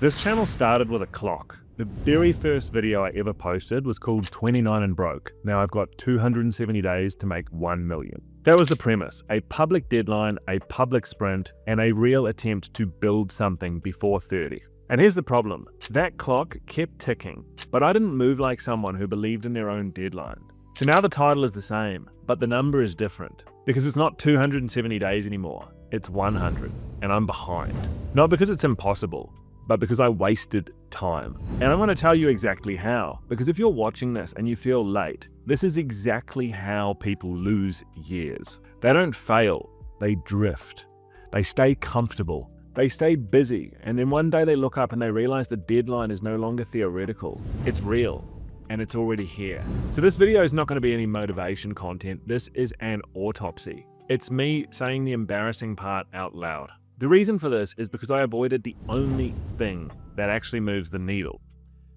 This channel started with a clock. The very first video I ever posted was called 29 and Broke. Now I've got 270 days to make 1 million. That was the premise, a public deadline, a public sprint, and a real attempt to build something before 30. And here's the problem, that clock kept ticking, but I didn't move like someone who believed in their own deadline. So now the title is the same, but the number is different, because it's not 270 days anymore, it's 100, and I'm behind. Not because it's impossible, but because I wasted time. And I'm going to tell you exactly how, because if you're watching this and you feel late, this is exactly how people lose years. They don't fail, they drift. They stay comfortable, they stay busy, and then one day they look up and they realize the deadline is no longer theoretical, it's real, and it's already here. So this video is not going to be any motivation content, this is an autopsy. It's me saying the embarrassing part out loud. The reason for this is because I avoided the only thing that actually moves the needle,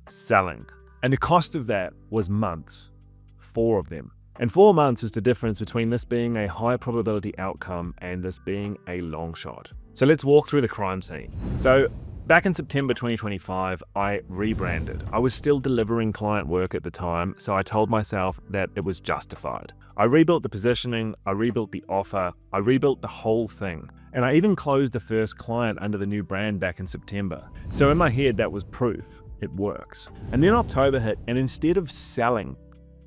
selling. And the cost of that was months, 4 of them. And 4 months is the difference between this being a high probability outcome and this being a long shot. So let's walk through the crime scene. So back in September 2025, I rebranded. I was still delivering client work at the time, so I told myself that it was justified. I rebuilt the positioning, I rebuilt the offer, I rebuilt the whole thing. And I even closed the first client under the new brand back in September. So in my head, that was proof. It works. And then October hit, and instead of selling,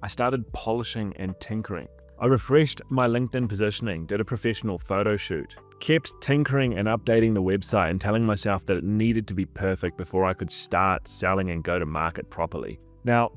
I started polishing and tinkering. I refreshed my LinkedIn positioning, did a professional photo shoot, kept tinkering and updating the website and telling myself that it needed to be perfect before I could start selling and go to market properly. Now,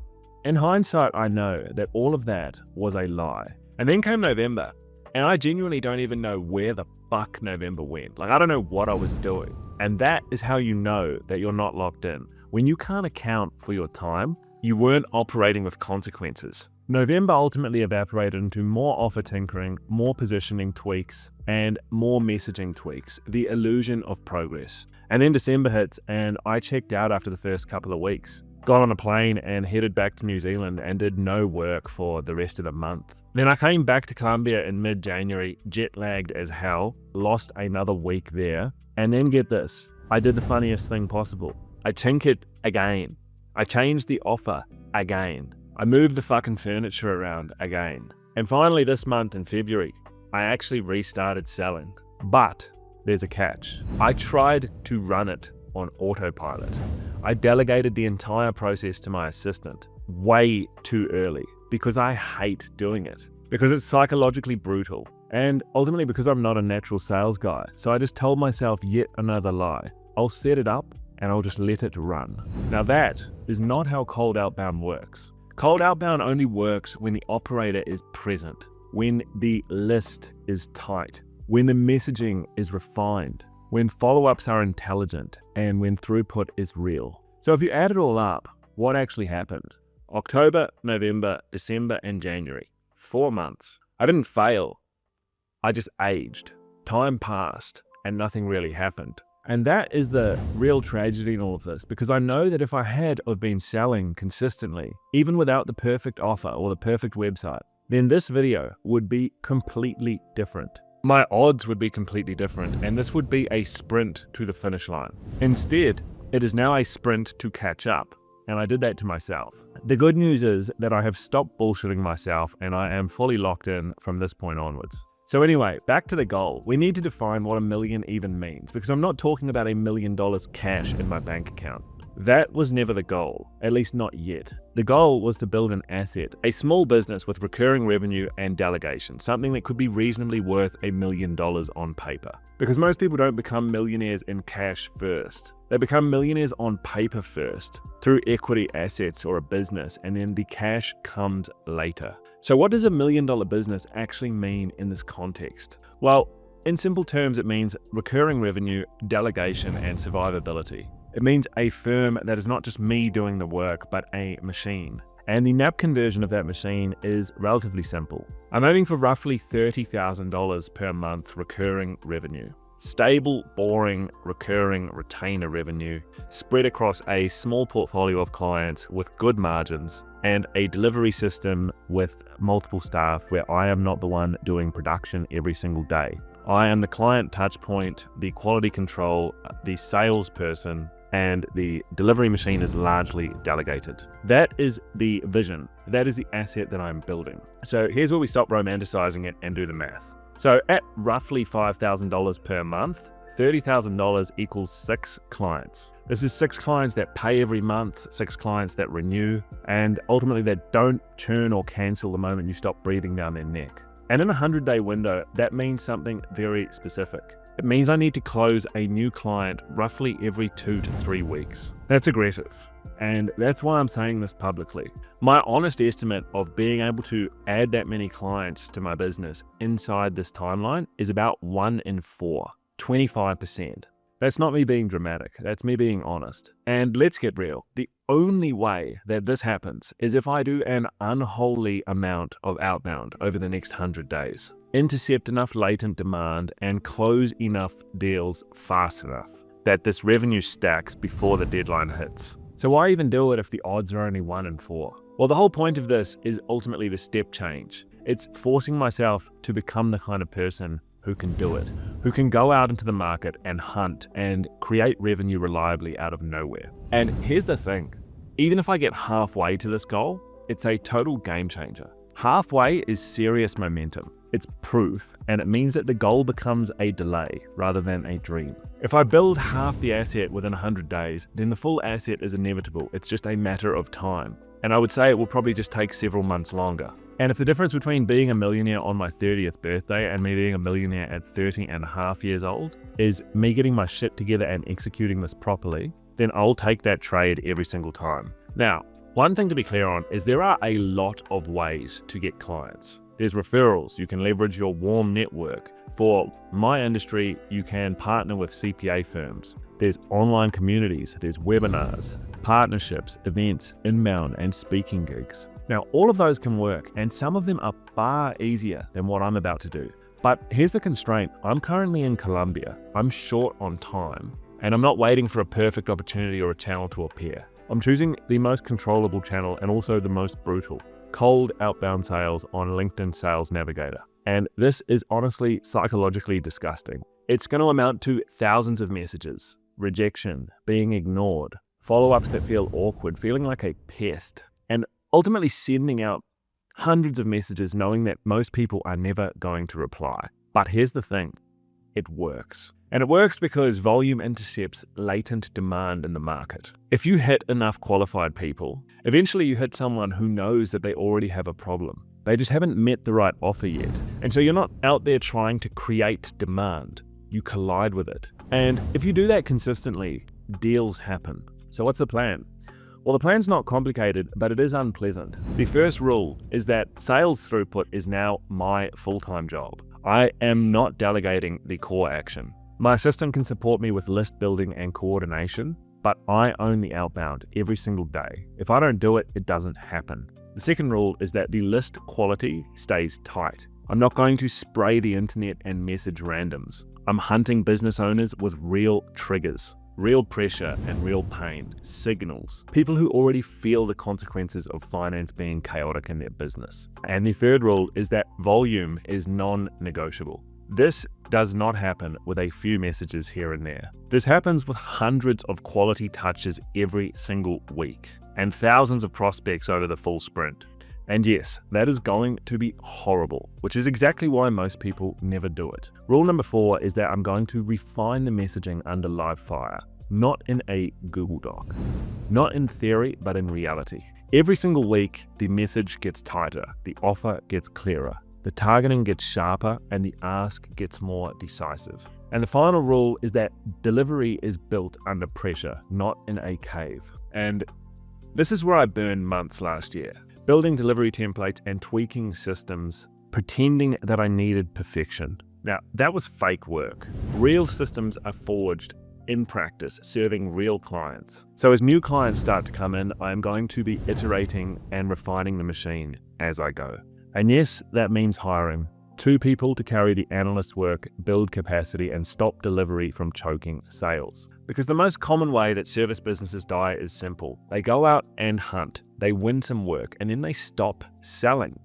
in hindsight, I know that all of that was a lie. And then came November, and I genuinely don't even know where the fuck November went. Like, I don't know what I was doing. And that is how you know that you're not locked in. When you can't account for your time, you weren't operating with consequences. November ultimately evaporated into more offer tinkering, more positioning tweaks, and more messaging tweaks, the illusion of progress. And then December hits, and I checked out after the first couple of weeks. Got on a plane and headed back to New Zealand and did no work for the rest of the month. Then I came back to Colombia in mid-January, jet-lagged as hell, lost another week there, and then get this, I did the funniest thing possible. I tinkered again. I changed the offer again. I moved the fucking furniture around again. And finally this month in February, I actually restarted selling. But there's a catch. I tried to run it on autopilot. I delegated the entire process to my assistant way too early because I hate doing it, because it's psychologically brutal, and ultimately because I'm not a natural sales guy. So I just told myself yet another lie. I'll set it up and I'll just let it run. Now that is not how cold outbound works. Cold outbound only works when the operator is present, when the list is tight, when the messaging is refined, when follow-ups are intelligent, and when throughput is real. So if you add it all up, what actually happened? October, November, December, and January. 4 months. I didn't fail. I just aged. Time passed, and nothing really happened. And that is the real tragedy in all of this, because I know that if I had have been selling consistently, even without the perfect offer or the perfect website, then this video would be completely different. My odds would be completely different, and this would be a sprint to the finish line. Instead, it is now a sprint to catch up, and I did that to myself. The good news is that I have stopped bullshitting myself, and I am fully locked in from this point onwards. So anyway, back to the goal. We need to define what $1 million even means, because I'm not talking about $1 million cash in my bank account. That was never the goal, at least not yet. The goal was to build an asset, a small business with recurring revenue and delegation, something that could be reasonably worth $1 million on paper. Because most people don't become millionaires in cash first. They become millionaires on paper first, through equity assets or a business, and then the cash comes later. So what does $1 million business actually mean in this context? Well, in simple terms, it means recurring revenue, delegation, and survivability. It means a firm that is not just me doing the work, but a machine. And the napkin version of that machine is relatively simple. I'm aiming for roughly $30,000 per month recurring revenue. Stable, boring, recurring retainer revenue spread across a small portfolio of clients with good margins and a delivery system with multiple staff where I am not the one doing production every single day. I am the client touch point, the quality control, the salesperson, and the delivery machine is largely delegated. That is the vision. That is the asset that I'm building. So here's where we stop romanticizing it and do the math. So at roughly $5,000 per month, $30,000 equals 6 clients. This is 6 clients that pay every month, 6 clients that renew, and ultimately that don't churn or cancel the moment you stop breathing down their neck. And in a 100-day window, that means something very specific. It means I need to close a new client roughly every 2 to 3 weeks. That's aggressive. And that's why I'm saying this publicly. My honest estimate of being able to add that many clients to my business inside this timeline is about 1 in 4. 25%. That's not me being dramatic, that's me being honest. And let's get real. The only way that this happens is if I do an unholy amount of outbound over the next 100 days. Intercept enough latent demand and close enough deals fast enough that this revenue stacks before the deadline hits. So why even do it if the odds are only 1 in 4? Well, the whole point of this is ultimately the step change. It's forcing myself to become the kind of person who can do it, who can go out into the market and hunt and create revenue reliably out of nowhere. And here's the thing, even if I get halfway to this goal, it's a total game changer. Halfway is serious momentum. It's proof, and it means that the goal becomes a delay rather than a dream. If I build half the asset within 100 days, then the full asset is inevitable. It's just a matter of time. And I would say it will probably just take several months longer. And if the difference between being a millionaire on my 30th birthday and me being a millionaire at 30 and a half years old is me getting my shit together and executing this properly, then I'll take that trade every single time. Now, one thing to be clear on is there are a lot of ways to get clients. There's referrals, you can leverage your warm network. For my industry, you can partner with CPA firms. There's online communities, there's webinars, partnerships, events, inbound, and speaking gigs. Now, all of those can work, and some of them are far easier than what I'm about to do. But here's the constraint. I'm currently in Colombia. I'm short on time, and I'm not waiting for a perfect opportunity or a channel to appear. I'm choosing the most controllable channel and also the most brutal. Cold outbound sales on LinkedIn Sales Navigator. And this is honestly psychologically disgusting. It's going to amount to thousands of messages, rejection, being ignored, follow-ups that feel awkward, feeling like a pest, and ultimately sending out hundreds of messages knowing that most people are never going to reply. But here's the thing, it works. And it works because volume intercepts latent demand in the market. If you hit enough qualified people, eventually you hit someone who knows that they already have a problem. They just haven't met the right offer yet. And so you're not out there trying to create demand, you collide with it. And if you do that consistently, deals happen. So what's the plan? Well, the plan's not complicated, but it is unpleasant. The first rule is that sales throughput is now my full-time job. I am not delegating the core action. My assistant can support me with list building and coordination, but I own the outbound every single day. If I don't do it, it doesn't happen. The second rule is that the list quality stays tight. I'm not going to spray the internet and message randoms. I'm hunting business owners with real triggers. Real pressure and real pain, signals, people who already feel the consequences of finance being chaotic in their business. And the third rule is that volume is non-negotiable. This does not happen with a few messages here and there. This happens with hundreds of quality touches every single week and thousands of prospects over the full sprint. And yes, that is going to be horrible, which is exactly why most people never do it. Rule number 4 is that I'm going to refine the messaging under live fire, not in a Google Doc. Not in theory, but in reality. Every single week, the message gets tighter, the offer gets clearer, the targeting gets sharper, and the ask gets more decisive. And the final rule is that delivery is built under pressure, not in a cave. And this is where I burned months last year. Building delivery templates and tweaking systems, pretending that I needed perfection. Now, that was fake work. Real systems are forged in practice, serving real clients. So as new clients start to come in, I'm going to be iterating and refining the machine as I go. And yes, that means hiring 2 people to carry the analyst work, build capacity, and stop delivery from choking sales. Because the most common way that service businesses die is simple. They go out and hunt, they win some work, and then they stop selling.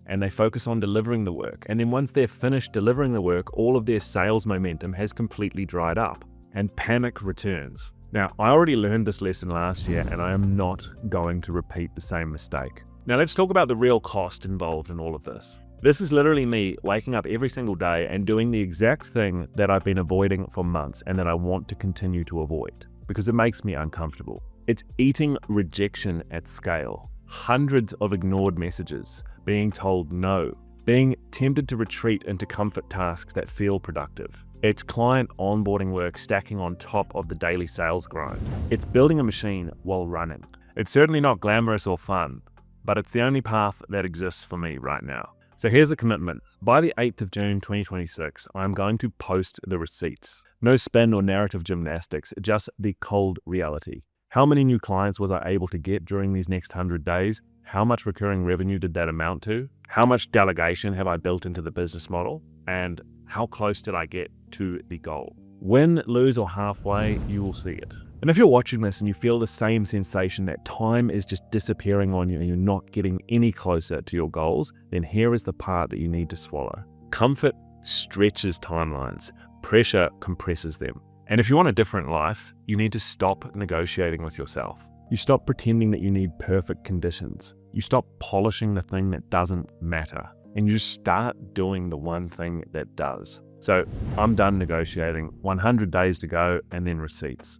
And they focus on delivering the work. And then once they're finished delivering the work, all of their sales momentum has completely dried up. And panic returns. Now, I already learned this lesson last year, and I am not going to repeat the same mistake. Now, let's talk about the real cost involved in all of this. This is literally me waking up every single day and doing the exact thing that I've been avoiding for months and that I want to continue to avoid because it makes me uncomfortable. It's eating rejection at scale, hundreds of ignored messages, being told no, being tempted to retreat into comfort tasks that feel productive. It's client onboarding work stacking on top of the daily sales grind. It's building a machine while running. It's certainly not glamorous or fun, but it's the only path that exists for me right now. So here's a commitment. By the 8th of June 2026, I'm going to post the receipts. No spin or narrative gymnastics, just the cold reality. How many new clients was I able to get during these next 100 days? How much recurring revenue did that amount to? How much delegation have I built into the business model? And how close did I get to the goal? Win, lose, or halfway, you will see it. And if you're watching this and you feel the same sensation that time is just disappearing on you and you're not getting any closer to your goals, then here is the part that you need to swallow. Comfort stretches timelines. Pressure compresses them. And if you want a different life, you need to stop negotiating with yourself. You stop pretending that you need perfect conditions. You stop polishing the thing that doesn't matter. And you just start doing the one thing that does. So I'm done negotiating, 100 days to go, and then receipts.